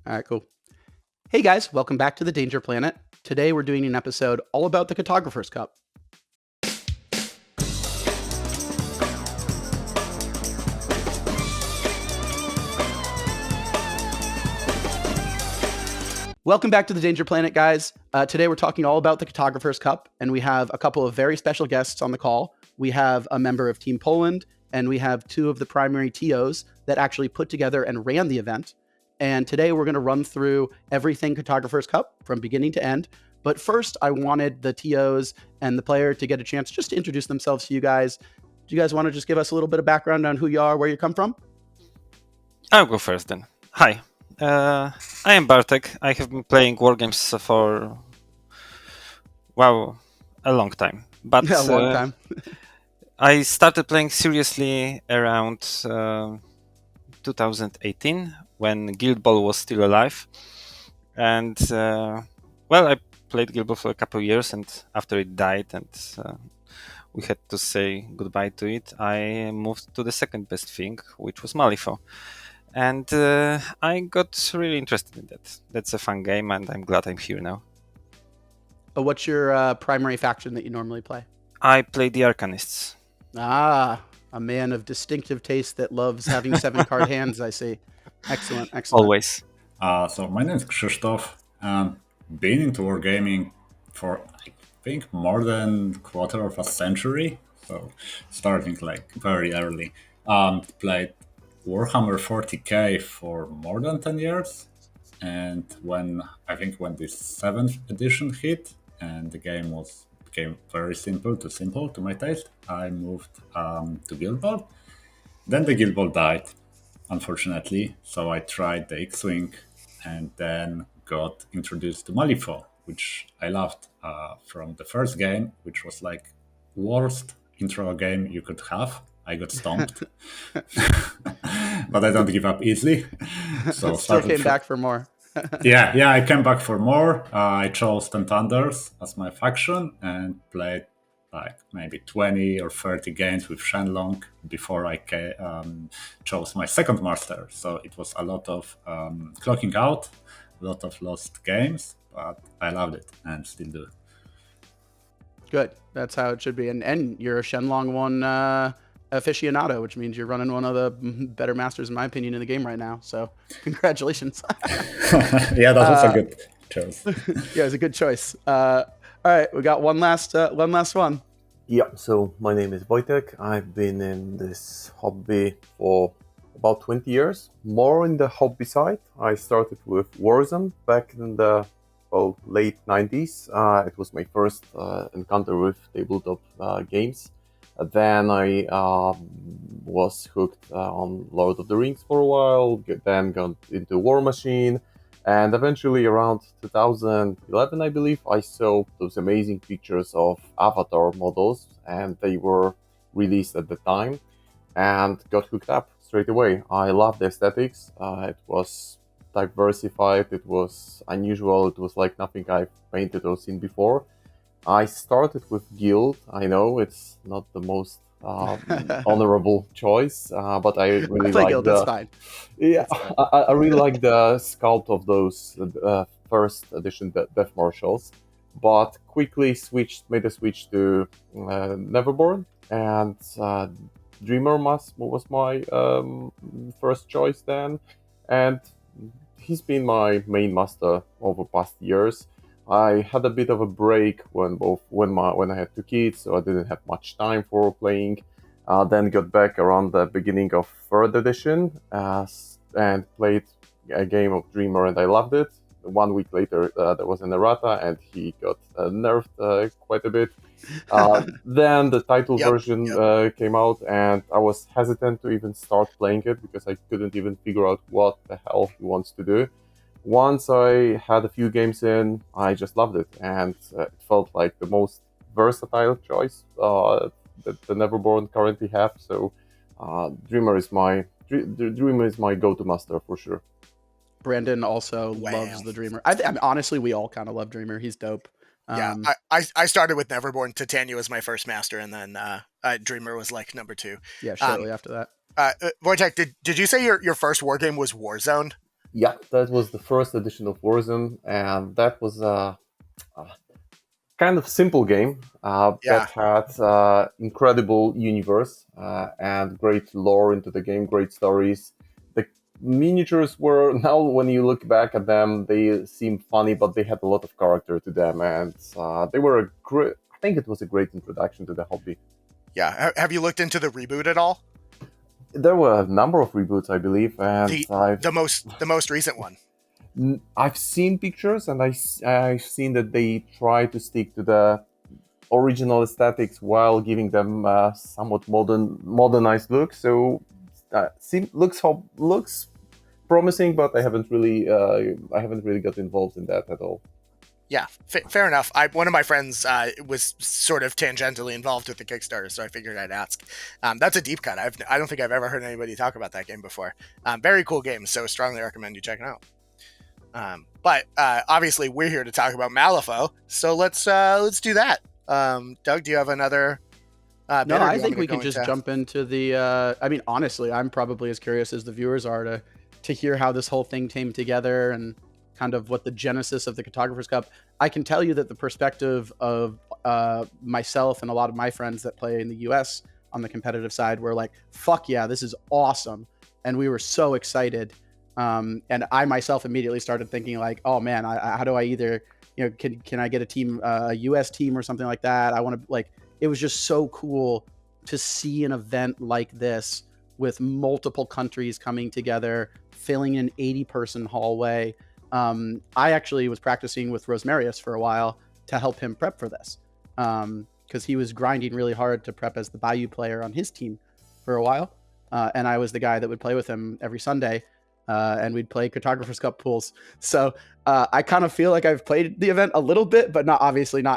All right, cool. Hey guys, welcome back to the Danger Planet. Today we're doing an episode all about the Cartographer's Cup. Welcome back to the Danger Planet, guys. Today we're talking all about the Cartographer's Cup, and we have a couple of very special guests on the call. We have a member of Team Poland, and we have two of the primary TOs that actually put together and ran the event. And today we're going to run through everything Cartographer's Cup from beginning to end. But first, I wanted the TOs and the player to get a chance just to introduce themselves to you guys. Do you guys want to just give us a little bit of background on who you are, where you come from? I'll go first then. Hi, I am Bartek. I have been playing wargames for, a long time. But A long time. I started playing seriously around 2018 when Guild Ball was still alive. And, I played Guild Ball for a couple of years, and after it died and we had to say goodbye to it, I moved to the second best thing, which was Malifaux. And I got really interested in that. That's a fun game, and I'm glad I'm here now. What's your primary faction that you normally play? I play the Arcanists. Ah, a man of distinctive taste that loves having 7-card hands, I see. Excellent. Always. So my name is Krzysztof, and been into wargaming for, I think, more than quarter of a century. So starting like very early. Played Warhammer 40k for more than 10 years. And when this 7th edition hit and the game became very simple to my taste, I moved to Guild Ball. Then the Guild Ball died, unfortunately, so I tried the X-Wing and then got introduced to Malifaux, which I loved from the first game, which was like worst intro game you could have. I got stomped, but I don't give up easily. So still came back for more. yeah, I came back for more. I chose Ten Thunders as my faction and played like maybe 20 or 30 games with Shenlong before I chose my second master. So it was a lot of clocking out, a lot of lost games, but I loved it and still do. Good. That's how it should be. And you're a Shenlong 1 aficionado, which means you're running one of the better masters, in my opinion, in the game right now. So congratulations. Yeah, that was a good choice. Yeah, it was a good choice. All right, we got one last one. Yeah, so my name is Wojtek. I've been in this hobby for about 20 years, more in the hobby side. I started with Warzone back in the late 90s. It was my first encounter with tabletop games. Then I was hooked on Lord of the Rings for a while, then got into War Machine, and eventually around 2011, I believe, I saw those amazing pictures of Avatar models, and they were released at the time, and got hooked up straight away. I loved the aesthetics. It was diversified, it was unusual, it was like nothing I've painted or seen before. I started with Guild. I know it's not the most honorable choice, but I really like Guild, that's fine. Yeah, I really like the sculpt of those first edition Death Marshals, but quickly made a switch to Neverborn, and Dreamer was my first choice then, and he's been my main master over past years. I had a bit of a break when I had 2 kids, so I didn't have much time for playing. Then got back around the beginning of 3rd edition and played a game of Dreamer, and I loved it. 1 week later, there was an errata, and he got nerfed quite a bit. Then the title version came out, and I was hesitant to even start playing it because I couldn't even figure out what the hell he wants to do. Once I had a few games in, I just loved it, and it felt like the most versatile choice that the Neverborn currently have. So Dreamer is my go-to master for sure. Brandon also loves the Dreamer. I mean, honestly, we all kind of love Dreamer. He's dope. I started with Neverborn. Titania was my first master, and then Dreamer was like number 2. Yeah, shortly after that. Wojtek, did you say your first war game was Warzone? Yeah, that was the first edition of Warzone, and that was a kind of simple game that had incredible universe and great lore into the game, great stories. The miniatures were, now when you look back at them, they seem funny, but they had a lot of character to them, and they were a great. I think it was a great introduction to the hobby. Yeah. Have you looked into the reboot at all? There were a number of reboots, I believe, and the most recent one. I've seen pictures, and I've seen that they try to stick to the original aesthetics while giving them somewhat modernized look. So looks promising, but I haven't really got involved in that at all. Yeah, fair enough. One of my friends was sort of tangentially involved with the Kickstarter, so I figured I'd ask. That's a deep cut. I don't think I've ever heard anybody talk about that game before. Very cool game, so strongly recommend you check it out. But obviously, we're here to talk about Malifaux, so let's do that. Doug, do you have another? No, I think we can just jump into the. I mean, honestly, I'm probably as curious as the viewers are to hear how this whole thing came together and kind of what the genesis of the Cartographer's Cup. I can tell you that the perspective of myself and a lot of my friends that play in the US on the competitive side were like, fuck yeah, this is awesome. And we were so excited. And I myself immediately started thinking like, oh man, how do I either, can I get a team, a US team or something like that? I want to like, it was just so cool to see an event like this with multiple countries coming together, filling an 80-person hallway. I actually was practicing with Rosmarius for a while to help him prep for this, because he was grinding really hard to prep as the Bayou player on his team for a while, and I was the guy that would play with him every Sunday, and we'd play Cartographer's Cup pools. So I kind of feel like I've played the event a little bit, but not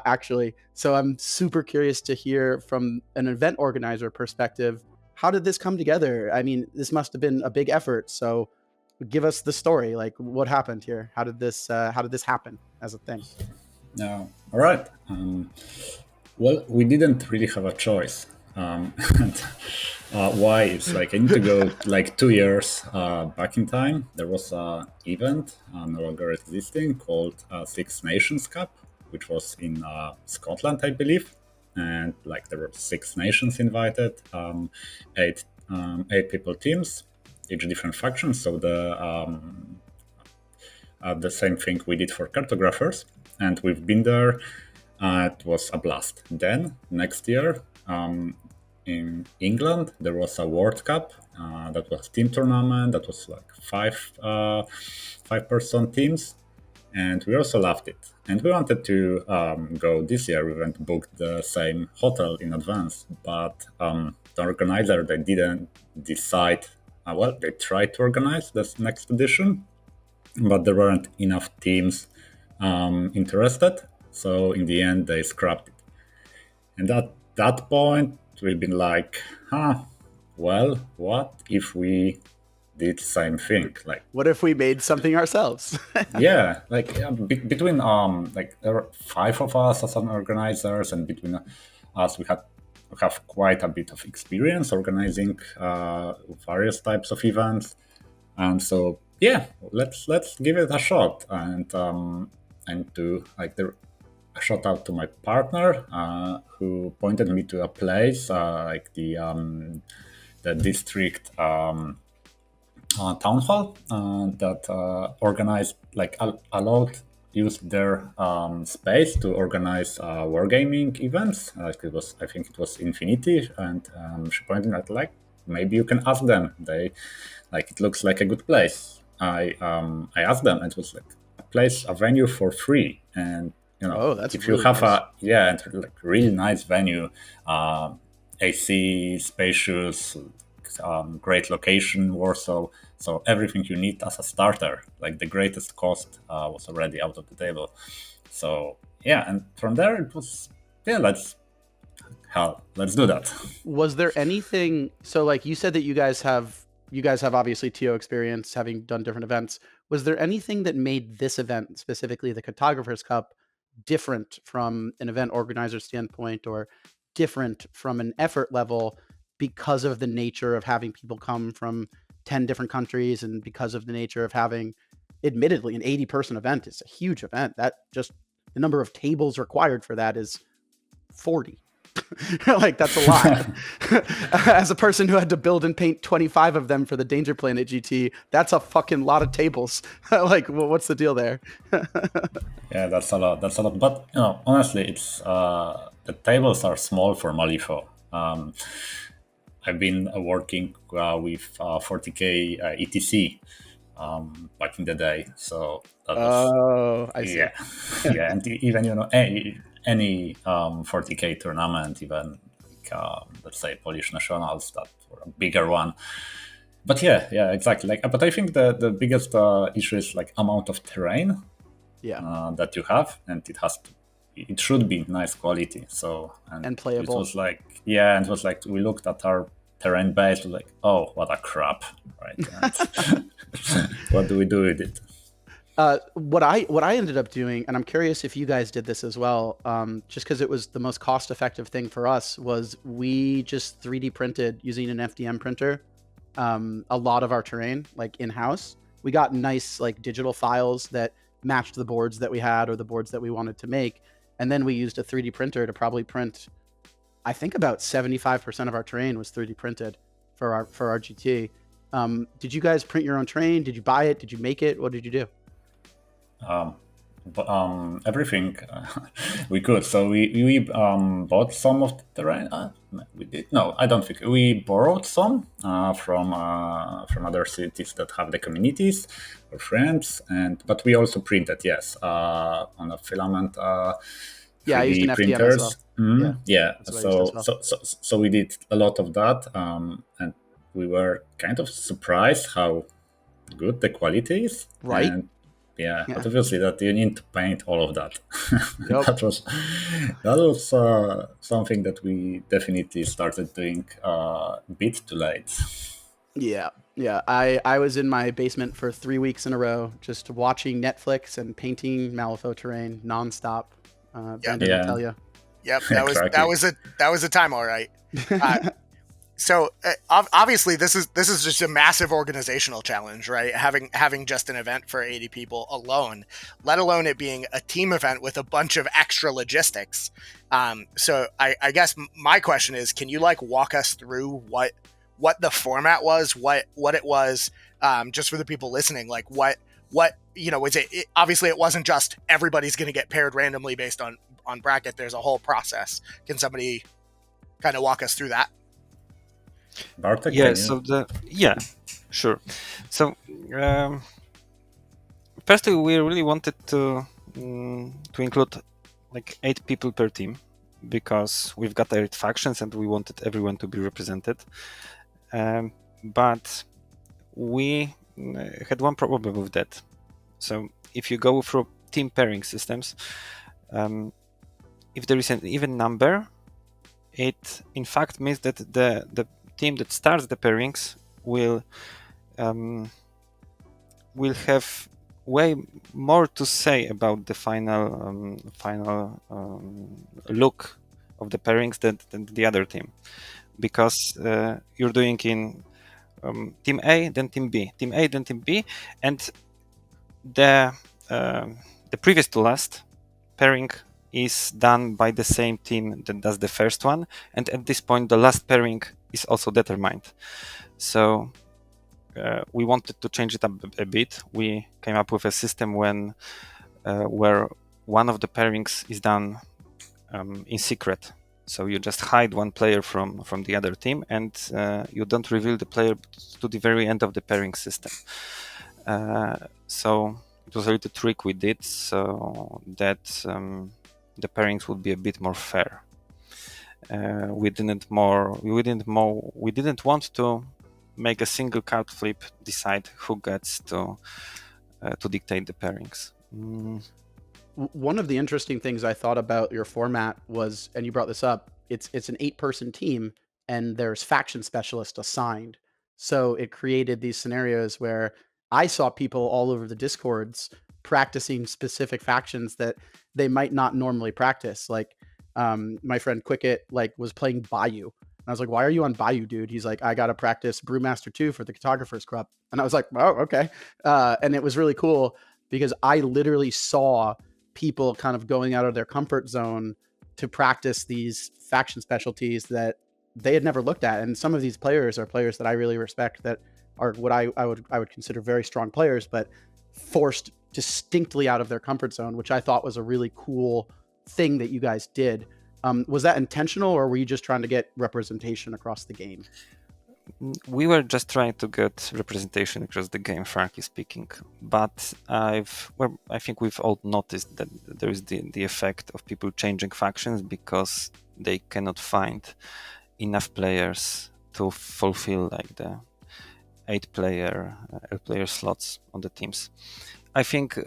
actually. So I'm super curious to hear from an event organizer perspective, how did this come together? I mean, this must have been a big effort. So give us the story. Like, what happened here? How did this happen as a thing? No. All right. Well, we didn't really have a choice. Why? It's like I need to go like 2 years back in time. There was an event no longer existing called Six Nations Cup, which was in Scotland, I believe. And like there were 6 nations invited, 8 people teams, each different factions. So the same thing we did for cartographers, and we've been there. It was a blast. Then next year, in England, there was a World Cup. That was team tournament. That was like 5-person teams, and we also loved it. And we wanted to go this year. We went booked the same hotel in advance, but the organizer, they didn't decide. Well, they tried to organize this next edition, but there weren't enough teams interested. So in the end, they scrapped it. And at that point, we've been like, well, what if we did the same thing? Like, what if we made something ourselves? Yeah, like between like there were 5 of us as an organizers, and between us we have quite a bit of experience organizing various types of events, and so yeah, let's give it a shot, and to like a shout out to my partner who pointed me to a place like the district town hall that organized, like allowed used their space to organize wargaming events. I think it was Infinity, and she pointed out like maybe you can ask them. They like it looks like a good place. I asked them, and it was like a venue for free, and that's if really you have nice. and like really nice venue, AC, spacious, great location, Warsaw. So everything you need as a starter, like the greatest cost, was already out of the table. So yeah, and from there it was let's do that. Was there anything? So like you said that you guys have obviously TO experience, having done different events. Was there anything that made this event, specifically the Cartographer's Cup, different from an event organizer standpoint, or different from an effort level, because of the nature of having people come from 10 different countries, and because of the nature of having admittedly an 80-person event is a huge event. That just the number of tables required for that is 40. Like that's a lot. As a person who had to build and paint 25 of them for the Danger Planet GT, that's a fucking lot of tables. Like, well, what's the deal there? Yeah, that's a lot. That's a lot. But honestly, it's the tables are small for Malifaux. I've been working with 40k ETC back in the day, so that was, I see. yeah, yeah, and even any 40k tournament, even let's say Polish nationals, that were a bigger one. But yeah, exactly. Like, but I think the biggest issue is like amount of terrain that you have, and it should be nice quality. So and playable. It was like and it was like we looked at our terrain base, like, oh, what a crap, right? What do we do with it? What I ended up doing, and I'm curious if you guys did this as well, just because it was the most cost-effective thing for us, was we just 3D printed using an FDM printer a lot of our terrain, like in-house. We got nice like digital files that matched the boards that we had or the boards that we wanted to make, and then we used a 3D printer to probably print, I think about 75% of our terrain was 3D printed for our GT. Did you guys print your own terrain? Did you buy it? Did you make it? What did you do? Everything we could. So we bought some of the terrain. We did. No, I don't think we borrowed some from other cities that have the communities or friends, but we also printed, yes, on a filament. Yeah, I used an FDM as well. Yeah. So we did a lot of that, and we were kind of surprised how good the quality is. Right. And, yeah, but obviously that you need to paint all of that. Yep. that was something that we definitely started doing a bit too late. Yeah. I was in my basement for 3 weeks in a row, just watching Netflix and painting Malifaux terrain nonstop. Brandon will tell you. Yep, that was a time, all right. So obviously this is just a massive organizational challenge, right? Having just an event for 80 people alone, let alone it being a team event with a bunch of extra logistics. So I guess my question is, can you like walk us through what the format was, what it was, just for the people listening, like what was it? Obviously it wasn't just everybody's going to get paired randomly based on bracket. There's a whole process. Can somebody kind of walk us through that? Bartek, sure. So firstly, we really wanted to include like 8 people per team, because we've got 8 factions and we wanted everyone to be represented. But we had one problem with that. So if you go through team pairing systems, if there is an even number, it in fact means that the team that starts the pairings will have way more to say about the final look of the pairings than the other team, because you're doing in team A, then team B, team A, then team B, and the previous to last pairing is done by the same team that does the first one, and at this point the last pairing is also determined. So we wanted to change it up a bit. We came up with a system where one of the pairings is done in secret. So you just hide one player from the other team, and you don't reveal the player to the very end of the pairing system. So it was a little trick we did so that the pairings would be a bit more fair. We didn't want to make a single card flip decide who gets to dictate the pairings. One of the interesting things I thought about your format was, and you brought this up, it's an 8-person team and there's faction specialists assigned. So it created these scenarios where I saw people all over the Discords practicing specific factions that they might not normally practice. Like my friend Quicket was playing Bayou. I was like, why are you on Bayou, dude? He's like, I got to practice Brewmaster 2 for the Cartographer's Cup. And I was like, oh, okay. And it was really cool because I literally saw people kind of going out of their comfort zone to practice these faction specialties that they had never looked at. And some of these players are players that I really respect, that are what I would consider very strong players, but forced distinctly out of their comfort zone, which I thought was a really cool thing that you guys did. Was that intentional, or were you just trying to get representation across the game? We were just trying to get representation across the game, frankly speaking. But I think we've all noticed that there is the effect of people changing factions because they cannot find enough players to fulfill like the 8-player slots on the teams. I think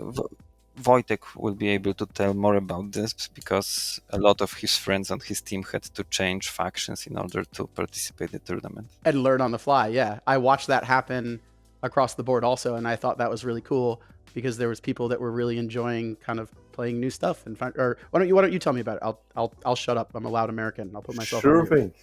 Wojtek will be able to tell more about this because a lot of his friends on his team had to change factions in order to participate in the tournament. And learn on the fly, yeah. I watched that happen across the board also, and I thought that was really cool because there was people that were really enjoying kind of playing new stuff. And or why don't you tell me about it? I'll shut up. I'm a loud American. I'll put myself. Sure thing.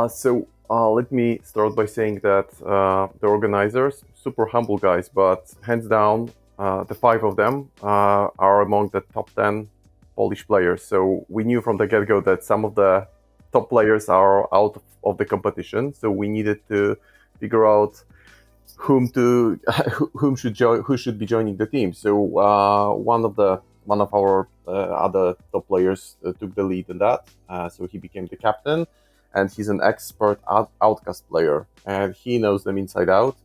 So let me start by saying that the organizers, super humble guys, but hands down, the 5 of them are among the top 10 Polish players. So we knew from the get-go that some of the top players are out of the competition. So we needed to figure out who should be joining the team. So one of our other top players took the lead in that. So he became the captain, and he's an expert outcast player, and he knows them inside out.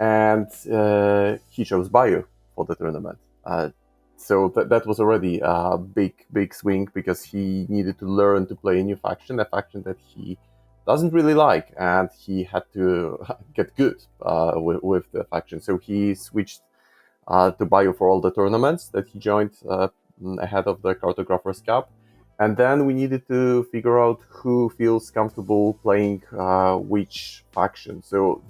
And he chose Bayou for the tournament. So that was already a big swing because he needed to learn to play a new faction, a faction that he doesn't really like, and he had to get good with the faction. So he switched to Bayou for all the tournaments that he joined ahead of the Cartographer's Cup. And then we needed to figure out who feels comfortable playing which faction. So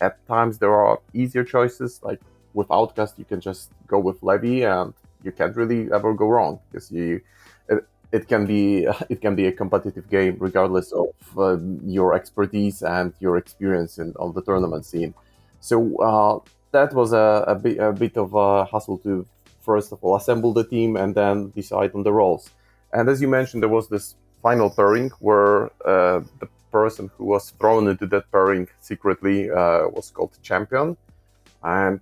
at times there are easier choices, like with Outcast you can just go with Levy and you can't really ever go wrong because it can be a competitive game regardless of your expertise and your experience on the tournament scene. So that was a bit of a hassle to first of all assemble the team and then decide on the roles. And as you mentioned, there was this final pairing where the person who was thrown into that pairing secretly was called champion. And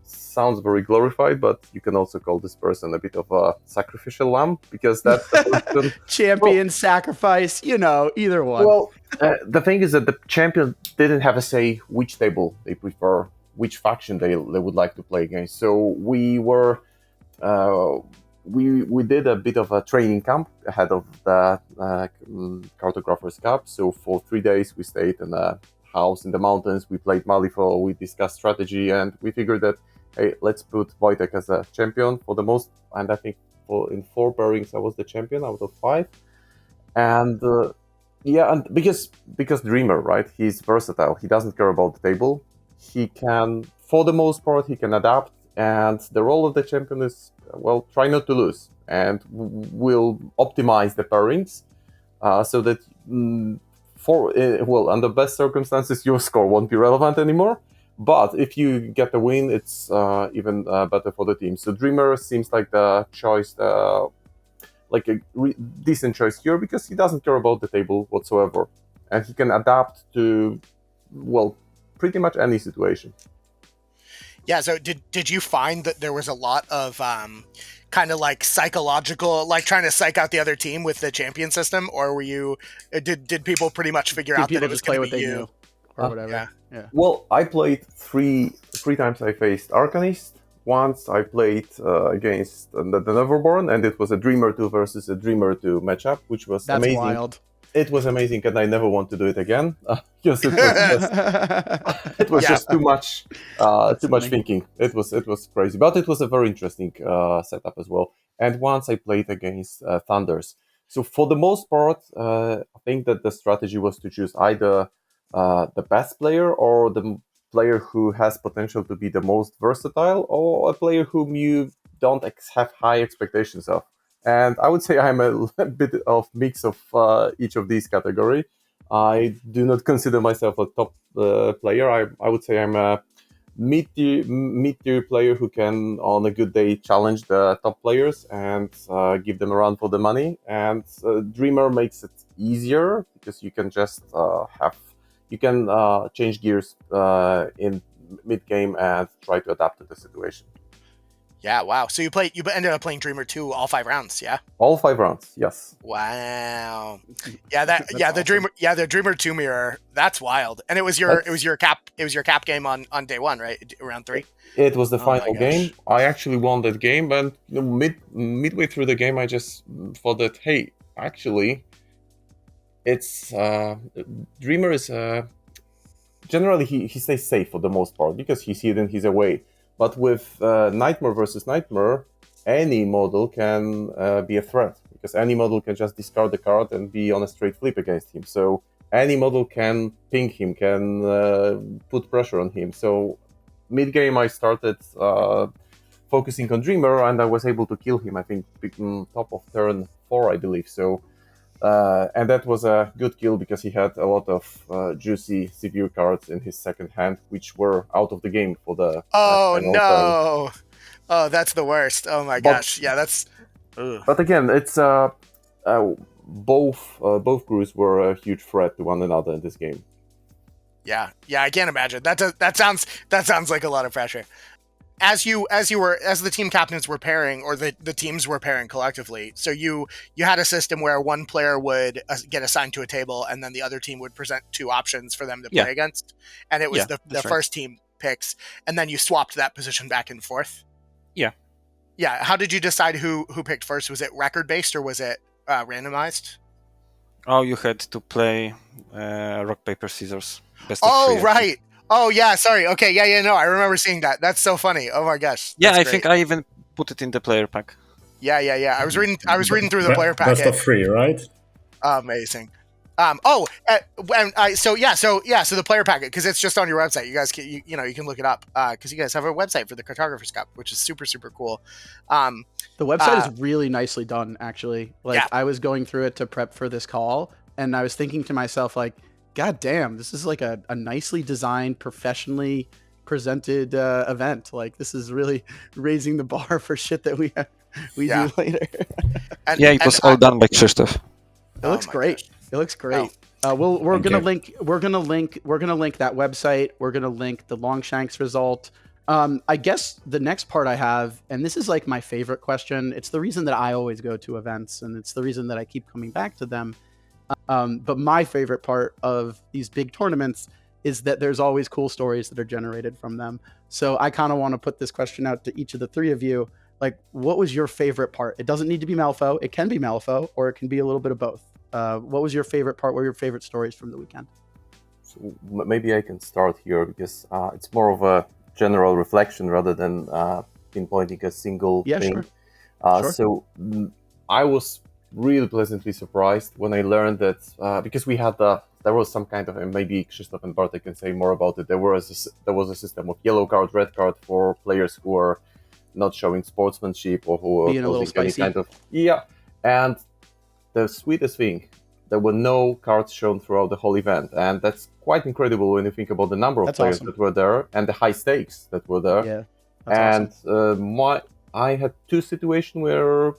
sounds very glorified, but you can also call this person a bit of a sacrificial lamb because that's the person. Champion, sacrifice, either one. Well, the thing is that the champion didn't have a say which table they prefer, which faction they would like to play against. So we were... We did a bit of a training camp ahead of the Cartographer's Cup. So for 3 days we stayed in a house in the mountains. We played Malifaux, we discussed strategy, and we figured that, hey, let's put Wojtek as a champion for the most. And I think in 4 pairings I was the champion out of 5. And and because Dreamer, right? He's versatile. He doesn't care about the table. He can, for the most part, he can adapt. And the role of the champion is, well, try not to lose, and we'll optimize the pairings so that under best circumstances, your score won't be relevant anymore. But if you get a win, it's even better for the team. So Dreamer seems like the choice, like a decent choice here because he doesn't care about the table whatsoever, and he can adapt to, well, pretty much any situation. Yeah, so did you find that there was a lot of kind of like psychological, like trying to psych out the other team with the champion system, or were you did people pretty much figure out that it was going to be you or whatever? Yeah. Well, I played three times. I faced Arcanist. Once I played against the Neverborn, and it was a Dreamer 2 versus a Dreamer 2 matchup, which was amazing. That's wild. It was amazing, and I never want to do it again because it was just too much thinking. It was crazy, but it was a very interesting setup as well. And once I played against Thunders. So for the most part, I think that the strategy was to choose either the best player or the player who has potential to be the most versatile, or a player whom you don't have high expectations of. And I would say I'm a bit of mix of each of these category. I do not consider myself a top player. I would say I'm a mid-tier player who can, on a good day, challenge the top players and give them a run for the money. And Dreamer makes it easier because you can just change gears in mid-game and try to adapt to the situation. Yeah, wow. So you ended up playing Dreamer 2 all 5 rounds, yeah? All 5 rounds, yes. Wow. Yeah, the Dreamer 2 mirror, that's wild. And it was your cap game on day 1, right? Round 3. It was the final game. I actually won that game, and midway through the game I just thought that, hey, actually it's Dreamer is generally he stays safe for the most part because he's hidden, he's away. But with Nightmare versus Nightmare, any model can be a threat because any model can just discard the card and be on a straight flip against him. So any model can ping him, can put pressure on him. So mid-game I started focusing on Dreamer and I was able to kill him, I think, top of turn 4, I believe. So and that was a good kill because he had a lot of juicy severe cards in his second hand, which were out of the game for the final turn. Oh, that's the worst. Oh my gosh. Yeah, that's... Ugh. But again, it's both crews were a huge threat to one another in this game. Yeah, I can't imagine. That sounds like a lot of pressure. As the team captains were pairing, or the teams were pairing collectively, so you had a system where one player would get assigned to a table, and then the other team would present 2 options for them to play against, and it was the first team picks, and then you swapped that position back and forth. Yeah. How did you decide who picked first? Was it record based or was it randomized? Oh, you had to play rock paper scissors. Best of 3, right. Oh, yeah, sorry. Okay, yeah, no, I remember seeing that. That's so funny. Oh my gosh. Yeah, I think I even put it in the player pack. Yeah. I was reading through the player pack. Best of 3, right? Amazing. So the player packet, because it's just on your website. You guys can, you can look it up because you guys have a website for the Cartographer's Cup, which is super, super cool. The website is really nicely done, actually. I was going through it to prep for this call, and I was thinking to myself, like, God damn, this is like a nicely designed, professionally presented event. Like, this is really raising the bar for shit that we do later. It was all done by Krzysztof. It looks great. Gosh. It looks great. We're gonna link that website. We're gonna link the Longshanks result. I guess the next part I have, and this is like my favorite question. It's the reason that I always go to events, and it's the reason that I keep coming back to them. But my favorite part of these big tournaments is that there's always cool stories that are generated from them. So I kind of want to put this question out to each of the 3 of you. Like, what was your favorite part? It doesn't need to be Malifaux. It can be Malifaux, or it can be a little bit of both. What was your favorite part? What were your favorite stories from the weekend? So maybe I can start here because it's more of a general reflection rather than pinpointing a single thing. Sure. So I was really pleasantly surprised when I learned that because we had there was some kind of, and maybe Krzysztof and Bartek can say more about it. There was a system of yellow card, red card for players who are not showing sportsmanship or who are causing any kind of and the sweetest thing, there were no cards shown throughout the whole event, and that's quite incredible when you think about the number of players that were there and the high stakes that were there. Yeah, that's awesome. I had 2 situations where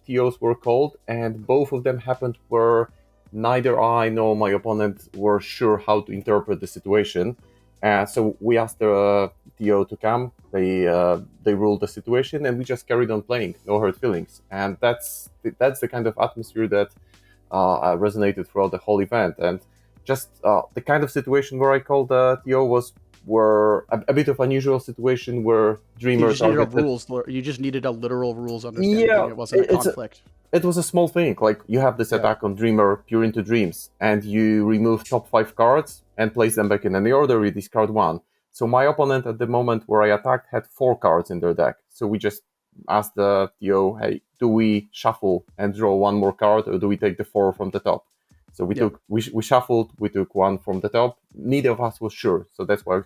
TOs were called, and both of them happened where neither I nor my opponent were sure how to interpret the situation. So we asked the TO to come. They ruled the situation, and we just carried on playing, no hurt feelings. And that's the kind of atmosphere that resonated throughout the whole event. And just the kind of situation where I called the TO were a bit of unusual situation where Dreamers you just needed a literal rules understanding. It wasn't a conflict. It was a small thing. Like, you have this attack on Dreamer, Pure into Dreams, and you remove top 5 cards and place them back in any order. You discard 1. So my opponent at the moment where I attacked had 4 cards in their deck. So we just asked the TO, hey, do we shuffle and draw 1 more card, or do we take the 4 from the top? So we shuffled. We took one from the top. Neither of us was sure, so that's why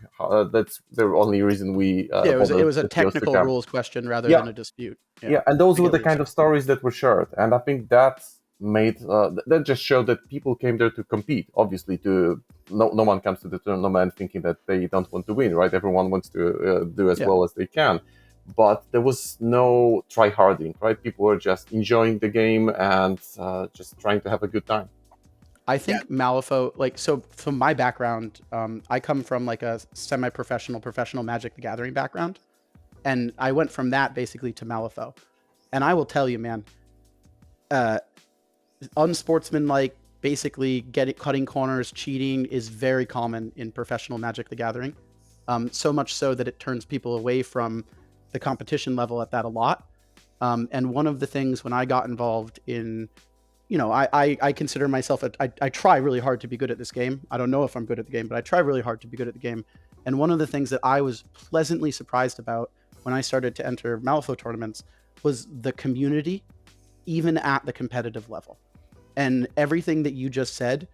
that's the only reason we. It was a technical rules question rather than a dispute. Yeah, and those were the kind of stories that were shared, and I think that made that just showed that people came there to compete. Obviously, no one comes to the tournament thinking that they don't want to win, right? Everyone wants to do as well as they can. But there was no try-harding, right? People were just enjoying the game and just trying to have a good time. I think Malifaux, so from my background, I come from like a professional Magic the Gathering background. And I went from that basically to Malifaux. And I will tell you, man, unsportsmanlike, basically cutting corners, cheating is very common in professional Magic the Gathering. So much so that it turns people away from the competition level at that a lot. And one of the things when I got involved in, I consider myself, I try really hard to be good at this game. I don't know if I'm good at the game, but I try really hard to be good at the game. And one of the things that I was pleasantly surprised about when I started to enter Malifaux tournaments was the community, even at the competitive level. And everything that you just said,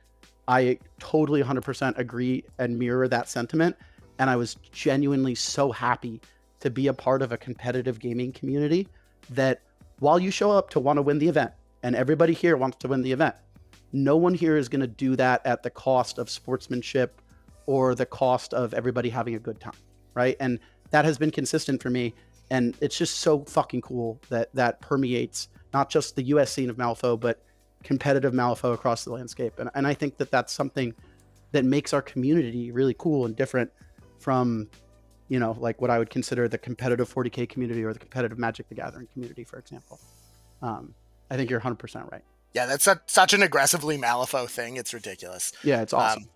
I totally 100% agree and mirror that sentiment. And I was genuinely so happy to be a part of a competitive gaming community that while you show up to want to win the event, and everybody here wants to win the event, no one here is going to do that at the cost of sportsmanship or the cost of everybody having a good time, right? And that has been consistent for me. And it's just so fucking cool that permeates not just the US scene of Malifaux, but competitive Malifaux across the landscape. And I think that that's something that makes our community really cool and different from, like what I would consider the competitive 40K community or the competitive Magic the Gathering community, for example. I think you're 100% right. Yeah, that's such an aggressively Malifaux thing. It's ridiculous. Yeah, it's awesome.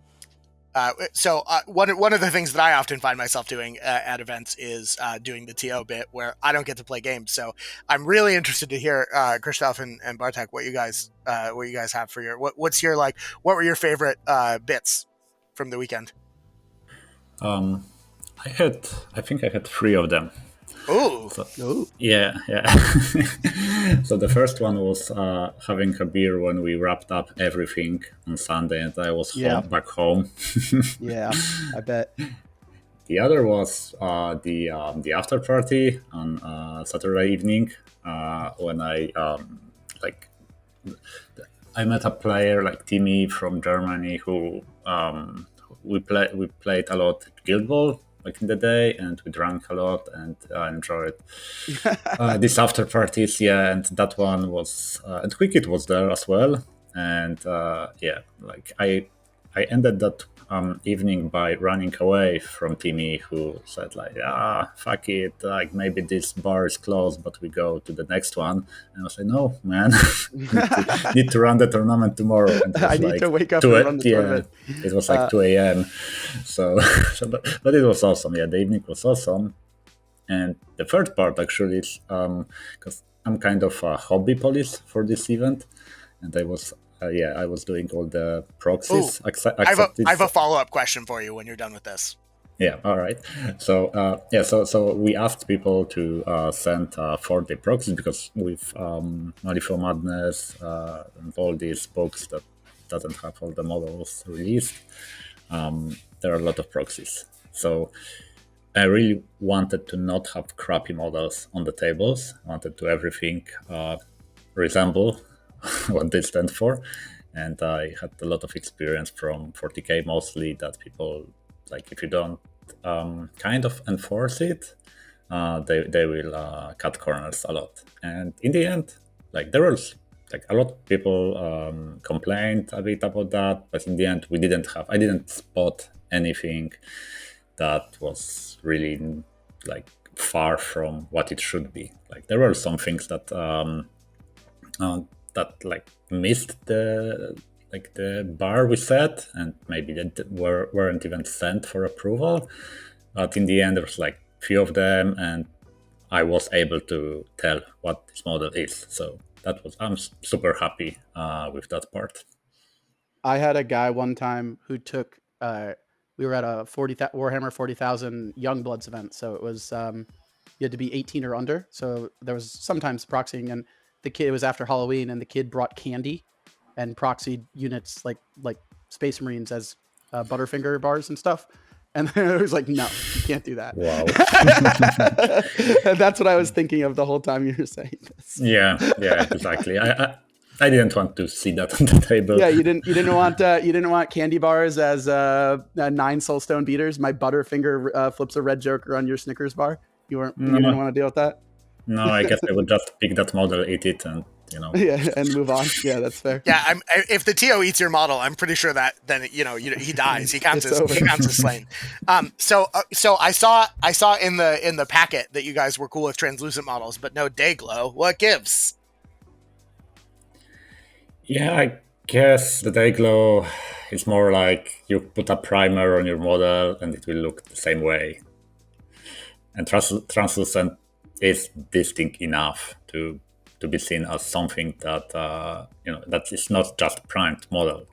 So one of the things that I often find myself doing at events is doing the TO bit where I don't get to play games. So I'm really interested to hear Krzysztof and Bartek what you guys have for your what were your favorite bits from the weekend? I think I had 3 of them. Ooh. Yeah. So the first one was having a beer when we wrapped up everything on Sunday, and I was back home. Yeah, I bet. The other was the after party on Saturday evening when I met a player like Timmy from Germany who we played a lot Guild Ball like in the day, and we drank a lot and enjoyed these after parties. Yeah, and that one was and Quickit was there as well, and I ended that evening by running away from Timmy, who said like, fuck it, like maybe this bar is closed, but we go to the next one. And I was like, no, man, need to run the tournament tomorrow. And I need to wake up and run the tournament. It was like 2 a.m. So but it was awesome. Yeah, the evening was awesome. And the third part actually is because I'm kind of a hobby police for this event, and I was doing all the proxies. I have a follow-up question for you when you're done with this. Yeah, all right. So so we asked people to send 4-day proxies because with Malifaux Madness and all these books that doesn't have all the models released, there are a lot of proxies. So I really wanted to not have crappy models on the tables. I wanted to everything resemble what they stand for, and I had a lot of experience from 40K mostly that people, like, if you don't kind of enforce it, they will cut corners a lot. And in the end, like, there was like a lot of people complained a bit about that, but in the end I didn't spot anything that was really like far from what it should be. Like, there were some things that that like missed the bar we set, and maybe that weren't even sent for approval. But in the end, there was like few of them, and I was able to tell what this model is. So I'm super happy with that part. I had a guy one time who took. We were at a Warhammer 40,000 Youngbloods event, so it was you had to be 18 or under. So there was sometimes proxying, and the kid, it was after Halloween, and the kid brought candy and proxied units like Space Marines as Butterfinger bars and stuff. And then I was like, no, you can't do that. Wow. And that's what I was thinking of the whole time you were saying this. Yeah, exactly. I didn't want to see that on the table. Yeah, you didn't want candy bars as 9 Soulstone beaters. My Butterfinger flips a red Joker on your Snickers bar. You didn't want to deal with that. No, I guess I would just pick that model, eat it, and Yeah, and move on. Yeah, that's fair. Yeah, if the TO eats your model, I'm pretty sure that then he dies. He counts as slain. So I saw in the packet that you guys were cool with translucent models, but no day glow. What gives? Yeah, I guess the day glow is more like you put a primer on your model and it will look the same way. And translucent is distinct enough to be seen as something that that is not just primed model.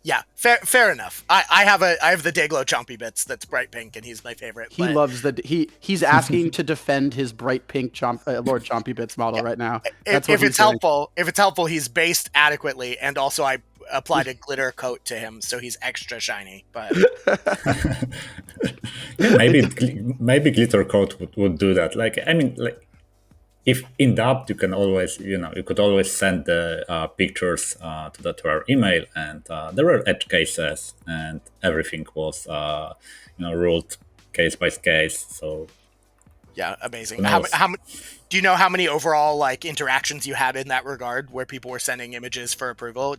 Yeah, fair enough. I have the Dayglow Chompy Bits that's bright pink, and he's my favorite. He loves he's asking to defend his bright pink Lord Chompy Bits model right now. If it's helpful, he's based adequately, and also I applied a glitter coat to him, so he's extra shiny. But maybe glitter coat would do that. If in doubt, you can always, you could always send the pictures to our email, and there were edge cases, and everything was, ruled case by case. So, yeah, amazing. How do you know how many overall interactions you had in that regard, where people were sending images for approval?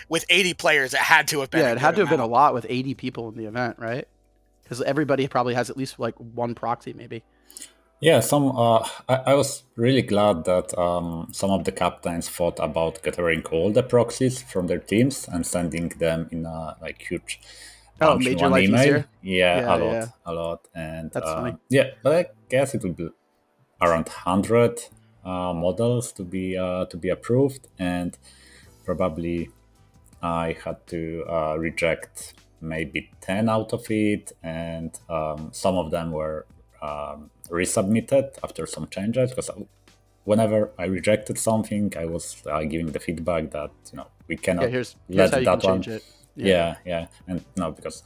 With 80 players, it had to have been. Yeah, it had to have been a lot with 80 people in the event, right? Because everybody probably has at least one proxy, maybe. Yeah, I was really glad that some of the captains thought about gathering all the proxies from their teams and sending them in a huge major life email. Easier? Yeah, a lot. And that's funny. Yeah, but I guess it will be around 100 models to be approved, and probably I had to reject maybe 10 out of it, and some of them were resubmitted after some changes, because whenever I rejected something, I was giving the feedback that we cannot here's let how you that can one. change it. Yeah, and no, because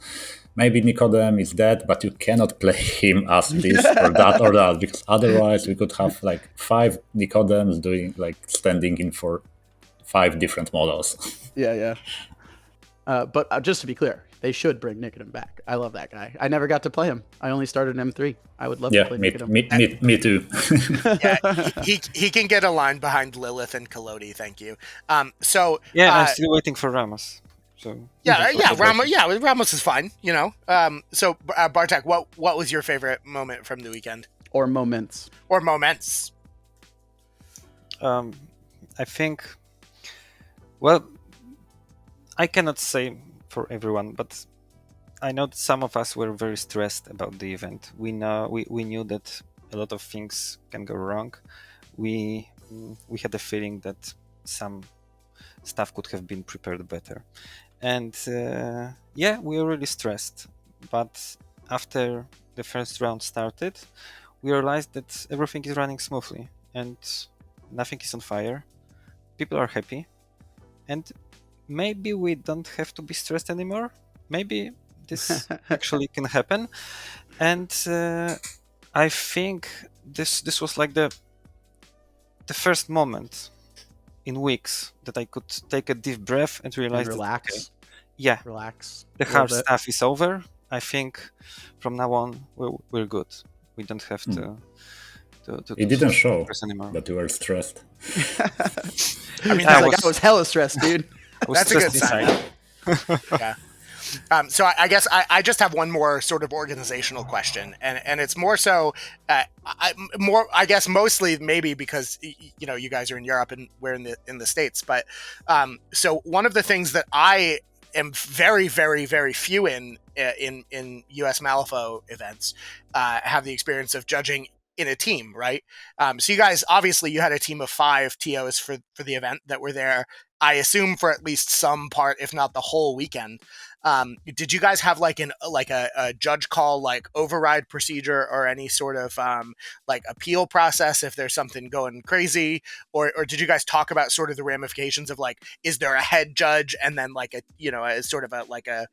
maybe Nicodem is dead, but you cannot play him as this or that, because otherwise we could have 5 Nicodems doing standing in for 5 different models. Yeah. But just to be clear, they should bring Nicodem back. I love that guy. I never got to play him. I only started in M3. I would love to play Nicodem. Me too. Yeah, he can get a line behind Lilith and Kalodi. Thank you. I'm still waiting for Ramos. So Ramos is fine. So Bartek, what was your favorite moment from the weekend? Or moments? I think. Well, I cannot say for everyone, but I know that some of us were very stressed about the event. We knew that a lot of things can go wrong. We had a feeling that some stuff could have been prepared better, and we were really stressed. But after the first round started, we realized that everything is running smoothly and nothing is on fire. People are happy, and maybe we don't have to be stressed anymore. Maybe this actually can happen. And I think this was the first moment in weeks that I could take a deep breath and realize relax. Relax. The hard stuff is over. I think from now on we're good. We don't have to. It didn't show anymore. that you were stressed. I was hella stressed, dude. That's a good sign. Yeah. So I guess I just have one more sort of organizational question, and it's more so, I guess mostly maybe because you guys are in Europe and we're in the States, but so one of the things that I am very, very, very few in US Malifaux events have the experience of judging in a team, right? So you guys, obviously you had a team of 5 TOs for the event that were there, I assume, for at least some part, if not the whole weekend. Did you guys have like a judge call, like override procedure, or any sort of like appeal process if there's something going crazy, or did you guys talk about sort of the ramifications of, like, is there a head judge and then like a, you know, a sort of a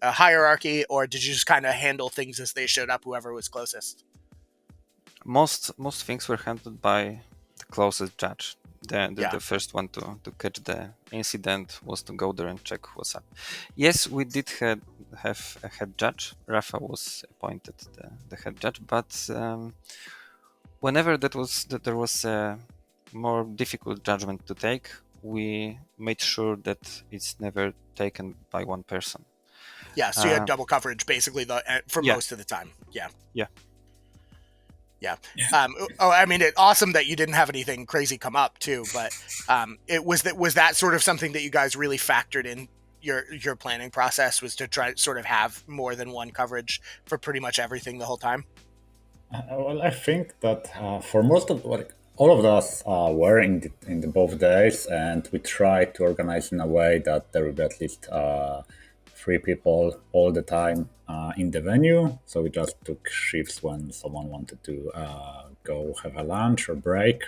hierarchy, or did you just kind of handle things as they showed up, whoever was closest? Most things were handled by the closest judge. The first one to catch the incident was to go there and check what's up. Yes, we did have a head judge. Rafa was appointed the head judge, but whenever there was a more difficult judgment to take, we made sure that it's never taken by one person. Yeah, so you had double coverage basically for most of the time. Yeah. I mean, awesome that you didn't have anything crazy come up too, but was that sort of something that you guys really factored in your planning process, was to try to sort of have more than one coverage for pretty much everything the whole time? Well, I think that for most of all of us were in the both days, and we tried to organize in a way that there would be at least 3 people all the time in the venue. So we just took shifts when someone wanted to go have a lunch or break.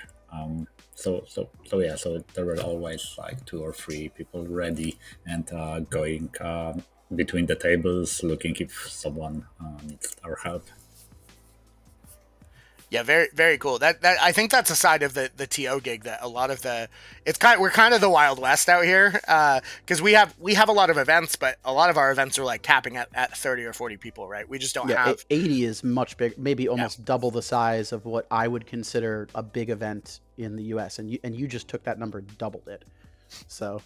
So there were always like 2 or 3 people ready and going between the tables, looking if someone needs our help. Yeah, very, very cool. That I think that's a side of the TO gig that a lot of we're kind of the Wild West out here, because we have a lot of events, but a lot of our events are like capping at 30 or 40 people, right? We just don't have 80 is much big, maybe almost double the size of what I would consider a big event in the US, and you just took that number and doubled it. So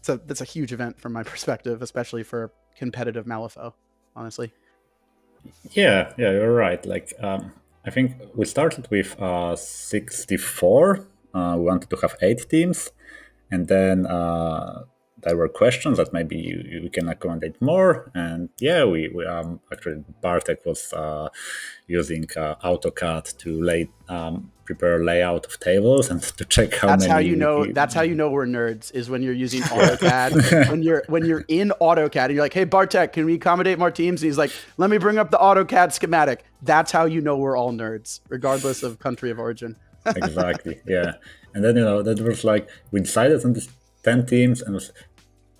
that's a huge event from my perspective, especially for competitive Malifaux, honestly. Yeah, you're right. Like, I think we started with 64. We wanted to have 8 teams, and then there were questions that maybe you can accommodate more. And we actually Bartek was using AutoCAD to prepare layout of tables and to check how that's many. That's how you know we're nerds, is when you're using AutoCAD. when you're in AutoCAD and you're like, hey Bartek, can we accommodate more teams? And he's like, let me bring up the AutoCAD schematic. That's how you know we're all nerds, regardless of country of origin. Exactly. Yeah. And then that was like, we decided on this 10 teams and was,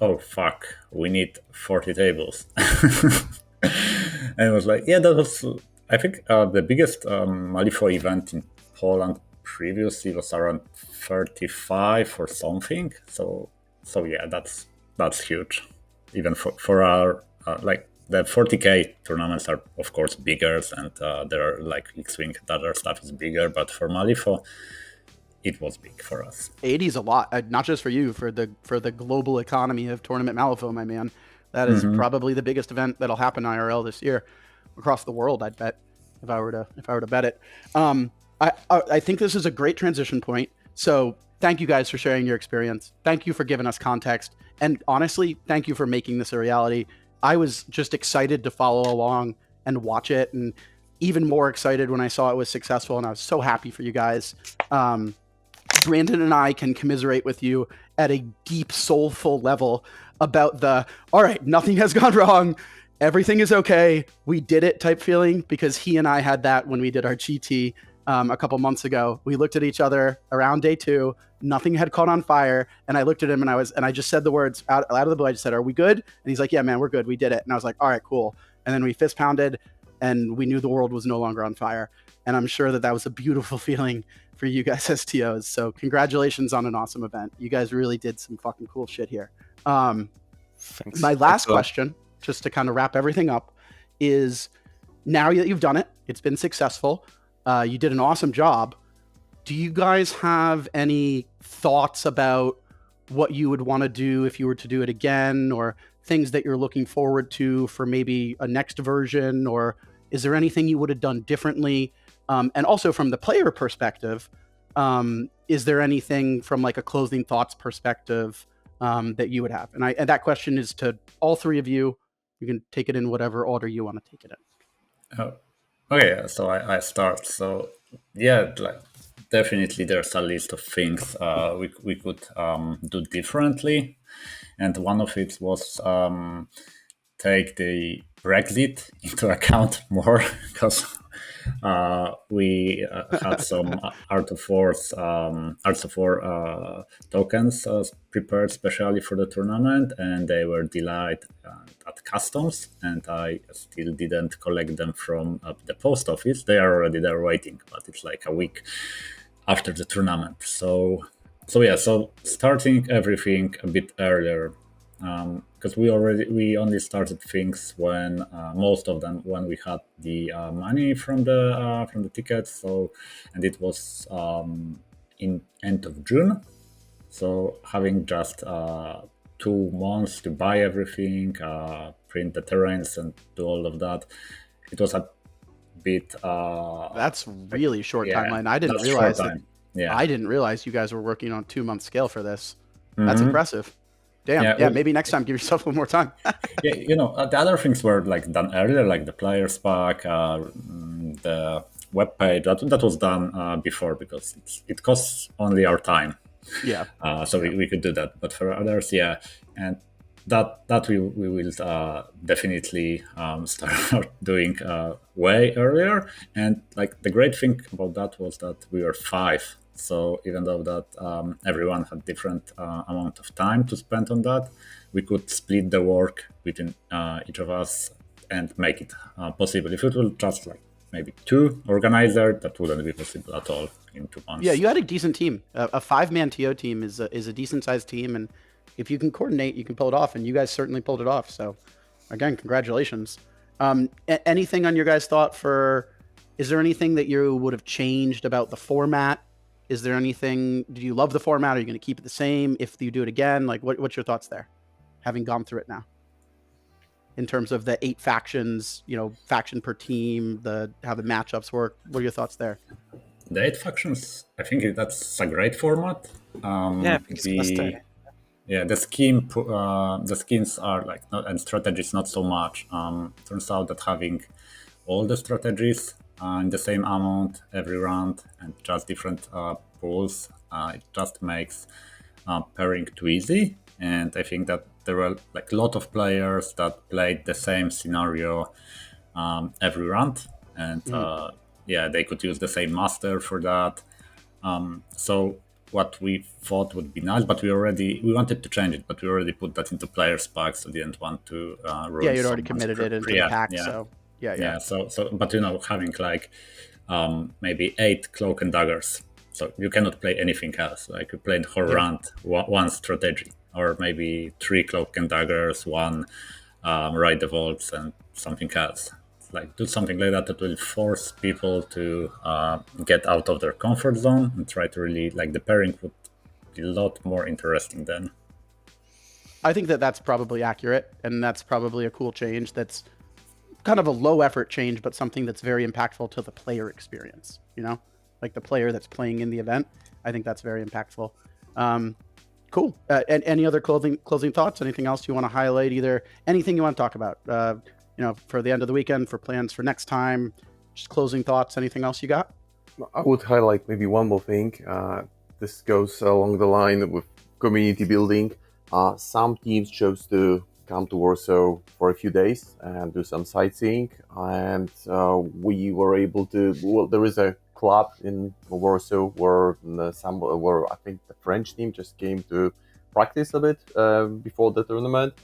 oh fuck, we need 40 tables. And it was like, that was, I think the biggest Malifaux event in Poland previously was around 35 or something. So yeah, that's huge. Even for our like the 40k tournaments are of course bigger, and there are like X-Wing and other stuff is bigger, but for Malifaux it was big for us. 80 is a lot, not just for you, for the global economy of Tournament Malifaux, my man. That is probably the biggest event that'll happen IRL this year across the world, I'd bet, if I were to bet it. I think this is a great transition point. So thank you guys for sharing your experience. Thank you for giving us context. And honestly, thank you for making this a reality. I was just excited to follow along and watch it, and even more excited when I saw it was successful, and I was so happy for you guys. Brandon and I can commiserate with you at a deep, soulful level about all right, nothing has gone wrong, everything is okay, we did it type feeling, because he and I had that when we did our GT a couple months ago. We looked at each other around day 2, nothing had caught on fire, and I looked at him and I just said the words out of the blue. I just said, are we good? And he's like, yeah man, we're good, we did it. And I was like, all right, cool. And then we fist pounded and we knew the world was no longer on fire. And I'm sure that was a beautiful feeling for you guys as TOs. So congratulations on an awesome event. You guys really did some fucking cool shit here. Thanks. My last question, just to kind of wrap everything up, is now that you've done it, it's been successful, you did an awesome job. Do you guys have any thoughts about what you would want to do if you were to do it again, or things that you're looking forward to for maybe a next version, or is there anything you would have done differently? And also from the player perspective, is there anything from like a closing thoughts perspective that you would have? And that question is to all 3 of you. You can take it in whatever order you want to take it in. Okay, so I start. So yeah, like definitely there's a list of things we could do differently, and one of it was take the Brexit into account more because we had some Arts of War tokens prepared specially for the tournament, and they were delayed at customs, and I still didn't collect them from the post office. They are already there waiting, but it's like a week after the tournament. So yeah, so starting everything a bit earlier, because we only started things when most of them when we had the money from the tickets. So, and it was in end of June. So having just 2 months to buy everything, print the terrains, and do all of that, it was a bit. That's really short yeah, timeline. I didn't that's short realize that. time. Yeah. I didn't realize you guys were working on 2-month scale for this. That's Mhm. impressive. Damn. Yeah, Yeah, well- maybe next time give yourself a little more time. Yeah, the other things were like done earlier, like the players pack, the web page. That was done before because it costs only our time. Yeah. So we could do that. But for others, yeah, and that we will definitely start doing way earlier. And like the great thing about that was that we were 5. So even though that everyone had different amount of time to spend on that, we could split the work between each of us and make it possible. If it will just like maybe 2 organizers, that wouldn't be possible at all in 2 months. Yeah, you had a decent team. A 5-man TO team is a decent sized team, and if you can coordinate, you can pull it off. And you guys certainly pulled it off. So, again, congratulations. Anything on your guys' thought for? Is there anything that you would have changed about the format? Is there anything? Do you love the format? Are you going to keep it the same if you do it again? Like, what's your thoughts there? Having gone through it now, in terms of the 8 factions, faction per team, how the matchups work. What are your thoughts there? The 8 factions, I think that's a great format. Yeah, I think it's faster. Yeah, the skins are like and strategies not so much. Turns out that having all the strategies in the same amount every round and just different pools, it just makes pairing too easy. And I think that there were like a lot of players that played the same scenario every round, and yeah, they could use the same master for that. So what we thought would be nice, but we wanted to change it, but we already put that into players packs, so didn't want to ruin. Yeah, you'd already committed it into the pack, so yeah. So but having like maybe 8 cloak and daggers, so you cannot play anything else. Like you played whole round one strategy, or maybe 3 cloak and daggers, 1 ride the vaults, and something else. Like do something like that will force people to get out of their comfort zone and try to really like the pairing would be a lot more interesting then. I think that's probably accurate, and that's probably a cool change. That's kind of a low effort change, but something that's very impactful to the player experience. Like the player that's playing in the event. I think that's very impactful. Cool. And any other closing thoughts? Anything else you want to highlight? Either anything you want to talk about? For the end of the weekend, for plans for next time, just closing thoughts, anything else you got? I would highlight maybe one more thing. This goes along the line with community building. Some teams chose to come to Warsaw for a few days and do some sightseeing, and we were able to. Well, there is a club in Warsaw where I think the French team just came to practice a bit before the tournament.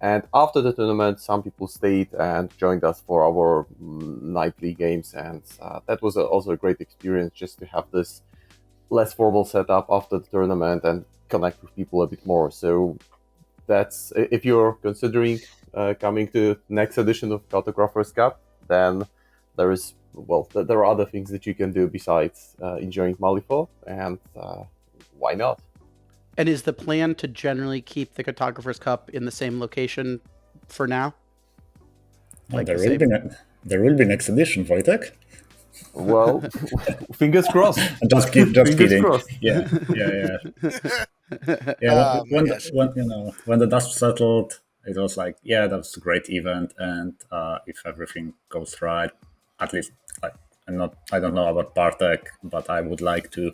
And after the tournament, some people stayed and joined us for our nightly games. And that was also a great experience, just to have this less formal setup after the tournament and connect with people a bit more. So that's, if you're considering coming to next edition of Cartographer's Cup, then there are other things that you can do besides enjoying Malifaux, and why not? And is the plan to generally keep the Cartographer's Cup in the same location for now? There will be next edition, Wojtek. Well, fingers crossed. Just kidding. Crossed. Yeah. When the dust settled, it was like, yeah, that's a great event, and if everything goes right, at least like, I don't know about Bartek, but I would like to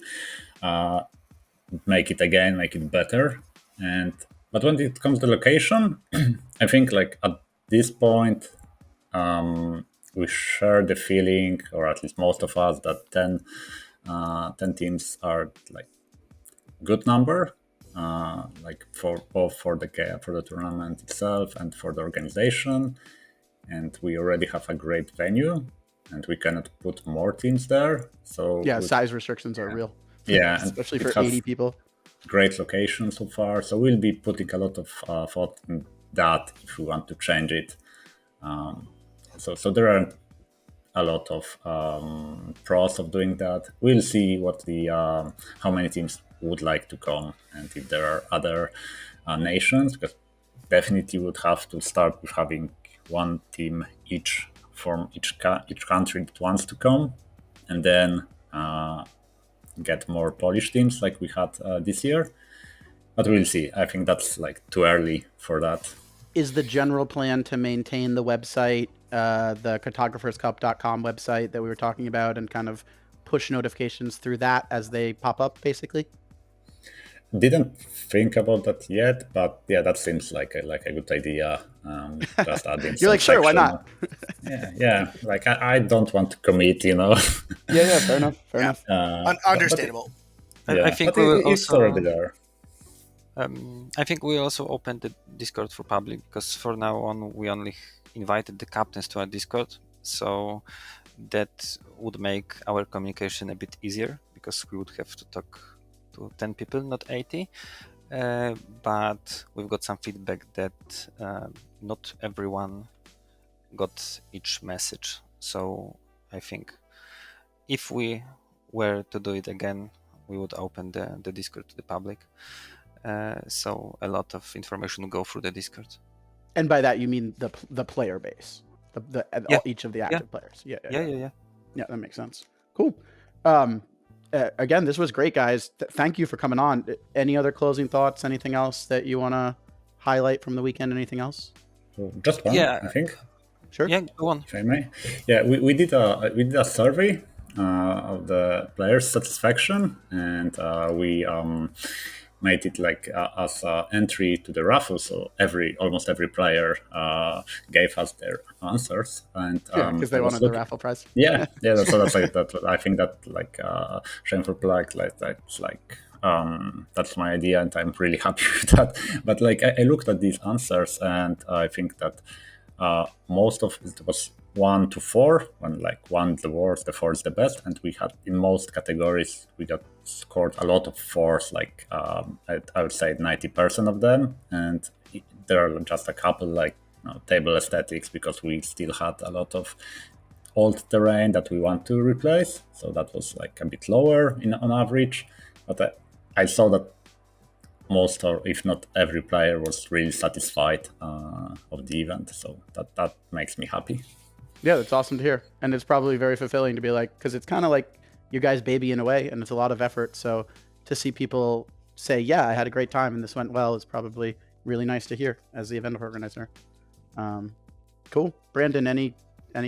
make it again, make it better. But when it comes to location, I think like at this point, we share the feeling, or at least most of us, that 10 teams are like good number, like for both for the tournament itself and for the organization. And we already have a great venue, and we cannot put more teams there. So Yeah, size restrictions are real. Yeah, especially and for 80 people. Great location so far. So we'll be putting a lot of thought in that if we want to change it. So there are a lot of pros of doing that. We'll see what the how many teams would like to come, and if there are other nations, because definitely would have to start with having one team each from each country that wants to come, and then get more Polish teams like we had this year. But we'll see. I think that's like too early for that. Is the general plan to maintain the website, the cartographerscup.com website that we were talking about, and kind of push notifications through that as they pop up, basically? Didn't think about that yet, but yeah, that seems like a good idea. Just adding. You're like, sure, why not? yeah. Like I don't want to commit, you know. Yeah, fair enough. Fair enough. Understandable. I think but we will it's also. already there. I think we also opened the Discord for public, because for now on we only invited the captains to our Discord, so that would make our communication a bit easier, because we would have to talk to 10 people, not 80. But we've got some feedback that not everyone got each message. So I think if we were to do it again, we would open the Discord to the public. So a lot of information will go through the Discord. And by that you mean the player base, each of the active players. Yeah, that makes sense. Cool. Again, this was great, guys. Thank you for coming on. Any other closing thoughts? Anything else that you want to highlight from the weekend? Anything else? Just one, I think. Sure. Yeah, go on. If I may. Yeah, we did a survey of the players' satisfaction, and we made it like as an entry to the raffle. So almost every player gave us their answers, and because they wanted the raffle prize. Yeah. So that's like that. I think that like shameful plug, like that's like that's my idea, and I'm really happy with that. But like I looked at these answers, and I think that most of it was 1 to 4, when like 1 the worst, the 4 is the best, and we had in most categories we got scored a lot of 4s, like I would say 90% of them, and there are just a couple like table aesthetics, because we still had a lot of old terrain that we want to replace, so that was like a bit lower on average. But I saw that most, or if not every player, was really satisfied of the event, so that makes me happy. Yeah, that's awesome to hear, and it's probably very fulfilling to be like, because it's kind of like your guys' baby in a way, and it's a lot of effort. So to see people say, "Yeah, I had a great time and this went well," is probably really nice to hear as the event organizer. Cool, Brandon. Any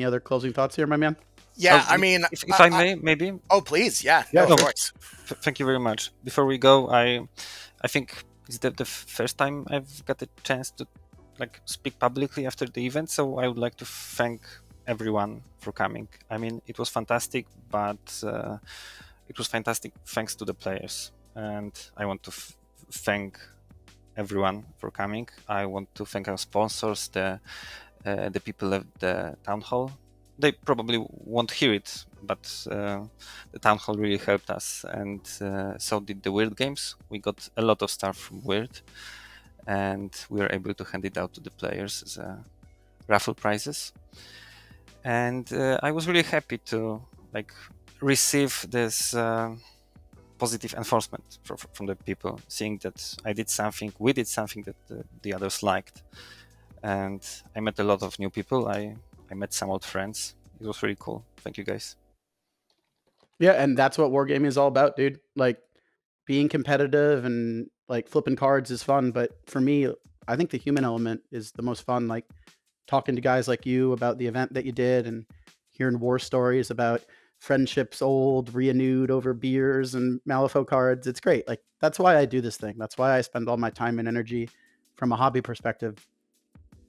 other closing thoughts here, my man? Yeah, I mean, if I may, maybe. Oh, please, yeah, of course. Thank you very much. Before we go, I think it's the first time I've got a chance to like speak publicly after the event, so I would like to thank everyone for coming. I mean, it was fantastic, but it was fantastic thanks to the players, and I want to thank everyone for coming. I want to thank our sponsors, the people at the town hall. They probably won't hear it, but the town hall really helped us, and so did the Wyrd games. We got a lot of stuff from Wyrd, and we were able to hand it out to the players as raffle prizes. And I was really happy to like receive this positive enforcement from the people, seeing that we did something that the others liked. And I met a lot of new people. I met some old friends. It was really cool. Thank you, guys. Yeah, and that's what wargaming is all about, dude. Like, being competitive and like flipping cards is fun, but for me, I think the human element is the most fun. Like talking to guys like you about the event that you did and hearing war stories about friendships old, renewed over beers and Malifaux cards. It's great. Like, that's why I do this thing. That's why I spend all my time and energy from a hobby perspective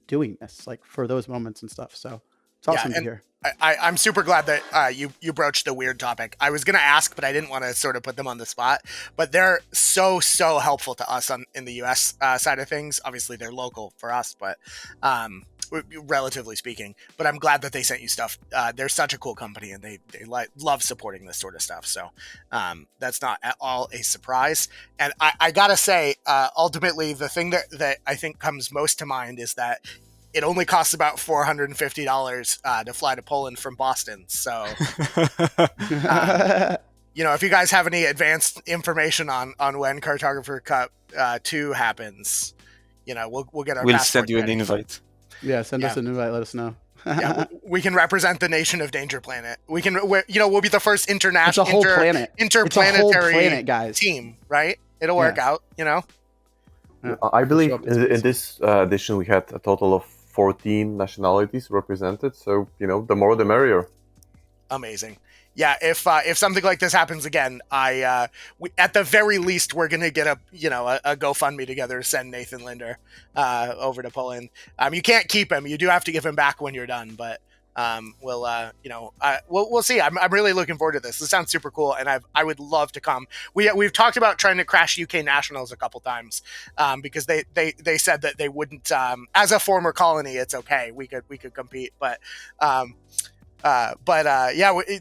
doing this, like, for those moments and stuff. So it's awesome to hear. I'm super glad that you broached the Wyrd topic. I was going to ask, but I didn't want to sort of put them on the spot. But they're so helpful to us in the U.S. Side of things. Obviously, they're local for us, but relatively speaking. But I'm glad that they sent you stuff. They're such a cool company, and they love supporting this sort of stuff. So that's not at all a surprise. And I gotta say, ultimately, the thing that I think comes most to mind is that it only costs about $450 to fly to Poland from Boston. So, if you guys have any advanced information on when Cartographer Cup 2 happens, we'll get our. We'll send you an invite. Yeah, send us an invite. Let us know. we can represent the nation of Danger Planet. We can, we'll be the first international, it's a whole planet. interplanetary planet, guys. team, right? It'll work out. I believe in this edition we had a total of 14 nationalities represented, so the more the merrier. Amazing. Yeah, if something like this happens again, we, at the very least, we're gonna get a GoFundMe together to send Nathan Linder over to Poland. You can't keep him; you do have to give him back when you're done. But we'll see. I'm really looking forward to this. This sounds super cool, and I would love to come. We've talked about trying to crash UK Nationals a couple times because they said that they wouldn't. As a former colony, it's okay. We could compete, but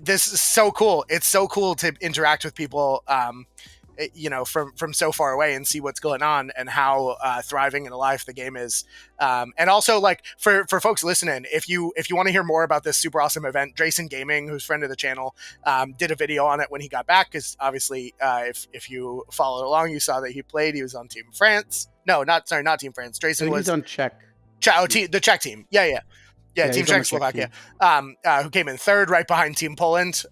this is so cool. It's so cool to interact with people. From so far away and see what's going on and how thriving and alive the game is. And also, like, for folks listening, if you want to hear more about this super awesome event, Drayson Gaming, who's friend of the channel, did a video on it when he got back, because obviously if you followed along, you saw that he was on Team France. No, not Team France. Drayson was on Czech. The Czech team. Yeah, Team Czechoslovakia, who came in third, right behind Team Poland,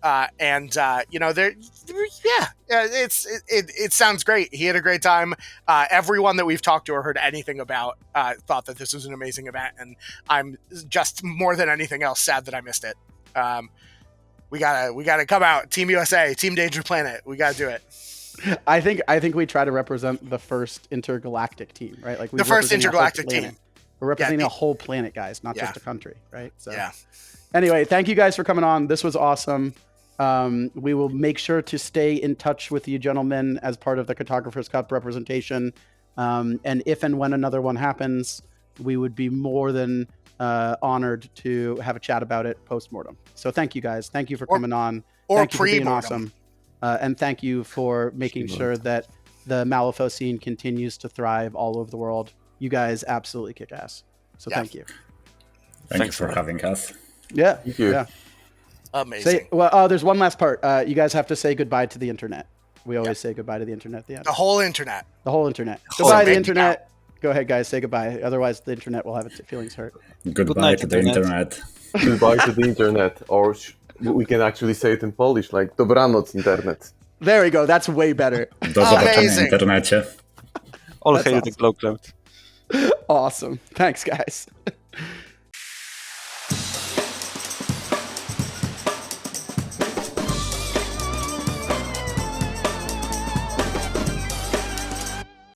it sounds great. He had a great time. Everyone that we've talked to or heard anything about thought that this was an amazing event, and I'm just more than anything else sad that I missed it. We gotta come out, Team USA, Team Danger Planet. We gotta do it. I think we try to represent the first intergalactic team, right? Like the first intergalactic team. We're representing a whole planet, guys, not just a country, right? So, anyway, thank you guys for coming on. This was awesome. We will make sure to stay in touch with you gentlemen as part of the Cartographer's Cup representation. And if and when another one happens, we would be more than honored to have a chat about it post-mortem. So thank you guys. Thank you for coming on. Or thank you for being awesome. And thank you for making sure that the Malifaux scene continues to thrive all over the world. You guys absolutely kick ass. So thank you. Thanks for having us. Yeah. Thank you. Yeah. Amazing. There's one last part. You guys have to say goodbye to the internet. We always say goodbye to the internet at the end. The whole internet. Goodbye to the internet. Go ahead, guys. Say goodbye. Otherwise, the internet will have its feelings hurt. Goodbye to the internet. Goodbye to the internet. Or we can actually say it in Polish, like dobranoc internet. There we go. That's way better. Do zobaczenia w internecie. All hail the Glow Cloud. Awesome. Thanks, guys.